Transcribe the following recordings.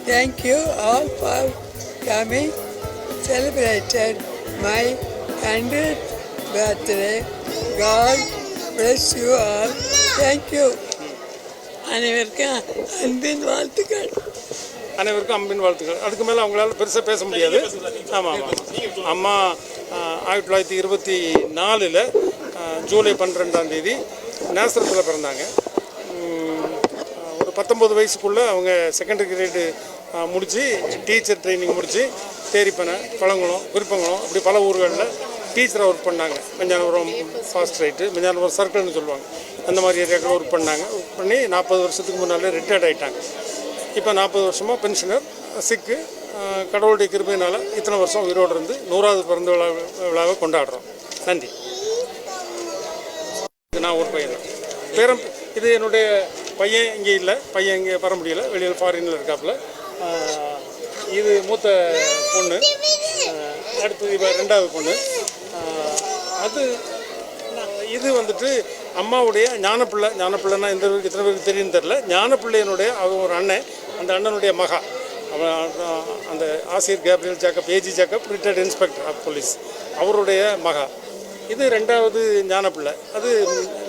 Thank you all for coming. Celebrated my 100th birthday. God bless you all. Thank you. அனைவருக்கும் அன்பின் வாழ்த்துக்கள். அனைவருக்கும் அன்பின் வாழ்த்துக்கள். அதுக்கு மேலே அவங்களால பெருசாக பேச முடியாது. ஆமாம் ஆமாம். அம்மா 1924 ஜூலை 12 நேசரத்தில் பிறந்தாங்க. ஒரு 19 வயசுக்குள்ளே அவங்க செகண்டரி கிரேடு முடித்து டீச்சர் ட்ரைனிங் முடித்து தேரிப்பனை, பழங்குளம், விருப்பங்குளம் இப்படி பல ஊர்களில் டீச்சராக ஒர்க் பண்ணாங்க. மெஞ்ஞானபுரம் ஃபாஸ்ட் ரைட்டு, மெஞ்ஞானபுரம் சர்க்கிள்னு சொல்லுவாங்க, அந்த மாதிரி ஏரியாக்கள் ஒர்க் பண்ணாங்க. ஒர்க் பண்ணி 40 வருஷத்துக்கு முன்னாலே ரிட்டையர்ட் ஆகிட்டாங்க. இப்போ 40 வருஷமாக பென்ஷனர், சிக்கு. கடவுளுடைய கிருபையினால் இத்தனை வருஷம் உயிரோடு இருந்து 100வது பிறந்த விழாவை கொண்டாடுறோம். நன்றி. நான் ஒரு பையன் பேரம். இது என்னுடைய பையன் இங்கே இல்லை, பையன் இங்கே வர முடியலை, வெளியில் ஃபாரினில் இருக்காப்புல. இது மூத்த பொண்ணு, அடுத்தது இப்போ 2வது பொண்ணு. இது வந்துட்டு அம்மாவுடைய ஞானப்பிள்ளை. ஞானப்பிள்ளைன்னா இத்தனை பேருக்கு தெரியுன்னு தெரில. ஞானப்பிள்ளையனுடைய ஒரு அண்ணன், அந்த அண்ணனுடைய மகா. அந்த ஆசிரியர் Gabriel Jacob, AG Jacob, retired inspector of police, அவருடைய மகா. இது 2வது ஞானப்பிள்ளை. அது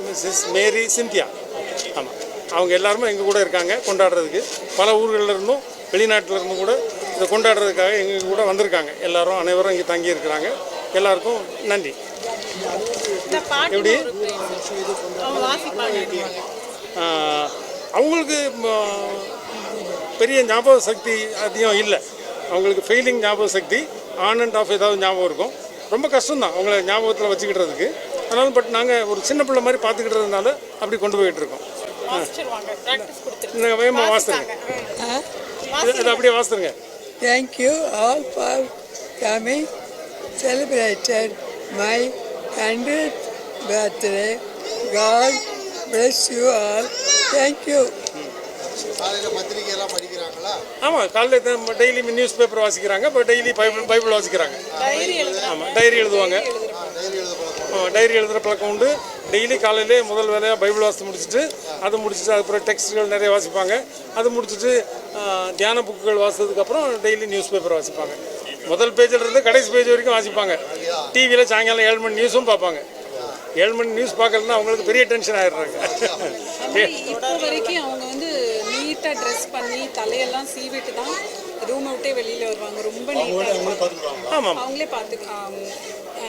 மிஸ்ஸஸ் மேரி சிந்தியா. ஆமாம், அவங்க எல்லாருமே எங்கள் கூட இருக்காங்க கொண்டாடுறதுக்கு. பல ஊர்களில் இருந்தும் வெளிநாட்டில் இருந்தும் கூட இதை கொண்டாடுறதுக்காக எங்கள் கூட வந்திருக்காங்க. எல்லாரும் அனைவரும் இங்கே தங்கி இருக்கிறாங்க. எல்லாருக்கும் நன்றி. எப்படி அவங்களுக்கு பெரிய ஞாபக சக்தி அதிகம் இல்லை. அவங்களுக்கு ஃபெயிலிங் ஞாபக சக்தி, ஆன் அண்ட் ஆஃப் ஏதாவது ஞாபகம் இருக்கும். ரொம்ப கஷ்டம்தான் அவங்கள ஞாபகத்தில் வச்சுக்கிட்டதுக்கு. அதனால பட் நாங்கள் ஒரு சின்ன பிள்ளை மாதிரி பார்த்துக்கிட்டதுனால அப்படி கொண்டு போயிட்டு இருக்கோம். வேகமாக வாசித்துருங்க, அது அப்படியே வாசித்துருங்க. Thank you all for coming. Celebrated my 100th birthday. God bless you all. Thank you. ஆமாம், காலையில் டெய்லி நியூஸ் பேப்பர் வாசிக்கிறாங்க. இப்போ டெய்லி பைபிள் வாசிக்கிறாங்க. ஆமாம், டைரி எழுதுவாங்க. டைரி எழுதுகிற பழக்கம் உண்டு. டெய்லி காலையிலே முதல் வேலையாக பைபிள் வாசித்து முடிச்சுட்டு, அது முடிச்சுட்டு அதுக்கப்புறம் டெக்ஸ்ட்கள் நிறைய வாசிப்பாங்க. அது முடிச்சுட்டு தியான புக்குகள் வாசித்ததுக்கப்புறம் டெய்லி நியூஸ் பேப்பர் வாசிப்பாங்க. முதல் பேஜில் இருந்து கடைசி பேஜ் வரைக்கும் வாசிப்பாங்க. டிவியில் சாயங்காலம் 7 மணி நியூஸும் பார்ப்பாங்க. 7 மணி நியூஸ் பார்க்கலன்னா அவங்களுக்கு பெரிய டென்ஷன் ஆகிடுறாங்க. இப்போ வரைக்கும் அவங்க வந்து நீட்டாக ட்ரெஸ் பண்ணி தலையெல்லாம் சீவிட்டு தான் ரூமை விட்டே வெளியில் வருவாங்க. ரொம்ப நீட்டாக. ஆமாம், அவங்களே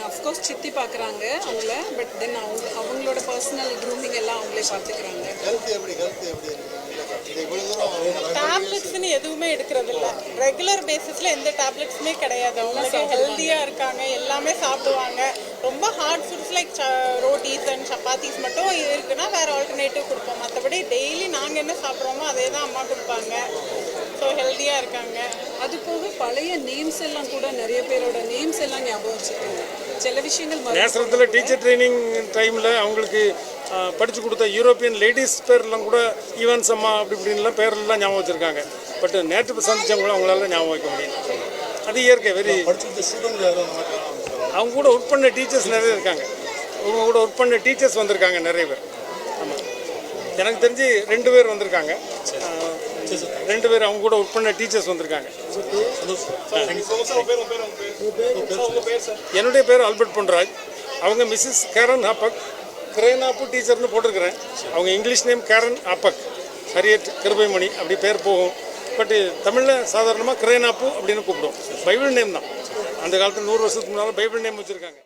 அஃப்கோர்ஸ் சித்தி பார்க்குறாங்க அவங்கள. பட் தென் அவங்களோட பர்சனல் க்ரூமிங் எல்லாம் அவங்களே பார்த்துக்கிறாங்க. டேப்லெட்ஸ்ன்னு எதுவுமே எடுக்கிறது இல்லை. ரெகுலர் பேசிஸில் எந்த டேப்லெட்ஸுமே கிடையாது. அவங்களுக்கு ஹெல்த்தியாக இருக்காங்க, எல்லாமே சாப்பிடுவாங்க. ரொம்ப hard foods like rotis and chapatis மட்டும் இருக்குன்னா வேறு ஆல்டர்னேட்டிவ் கொடுப்போம். மற்றபடி டெய்லி நாங்கள் என்ன சாப்பிட்றோமோ அதே தான் அம்மா கொடுப்பாங்க. ஸோ ஹெல்த்தியாக இருக்காங்க. அது போக பழைய நேம்ஸ் எல்லாம் கூட நிறைய பேரோட நேம்ஸ் எல்லாம் ஞாபகம் வச்சுருக்காங்க. சில விஷயங்கள் நேசரத்தில் டீச்சர் ட்ரைனிங் டைமில் அவங்களுக்கு படித்து கொடுத்த யூரோப்பியன் லேடிஸ் பேர்லாம் கூட ஈவன்ஸ் அம்மா அப்படி இப்படின்லாம் பேரெல்லாம் ஞாபகம் வச்சுருக்காங்க. பட் நேற்று சந்திச்சவங்களும் அவங்களால ஞாபகம் வைக்க முடியும். அது இயற்கை. அவங்க கூட ஒர்க் பண்ண டீச்சர்ஸ் நிறைய இருக்காங்க. அவங்க கூட ஒர்க் பண்ண டீச்சர்ஸ் வந்திருக்காங்க நிறைய பேர். ஆமாம், எனக்கு தெரிஞ்சு 2 பேர் வந்திருக்காங்க. 2 பேர் அவங்க கூட ஒர்க் பண்ண டீச்சர்ஸ் வந்திருக்காங்க. என்னுடைய பேர் ஆல்பர்ட் பொன்ராஜ். அவங்க மிஸ்ஸஸ் கேரன் ஆப்பக், கிரேனாப்பு டீச்சர்னு போட்டிருக்கிறேன். அவங்க இங்கிலீஷ் நேம் கேரன் ஆப்பக், ஹரியட் கிருபைமணி அப்படி பேர் போகும். பட் தமிழில் சாதாரணமாக கிரேனாப்பு அப்படின்னு கூப்பிடுவோம். பைபிள் நேம் தான். அந்த காலத்தில் 100 வருஷத்துக்கு முன்னால் பைபிள் நேம் வச்சுருக்காங்க.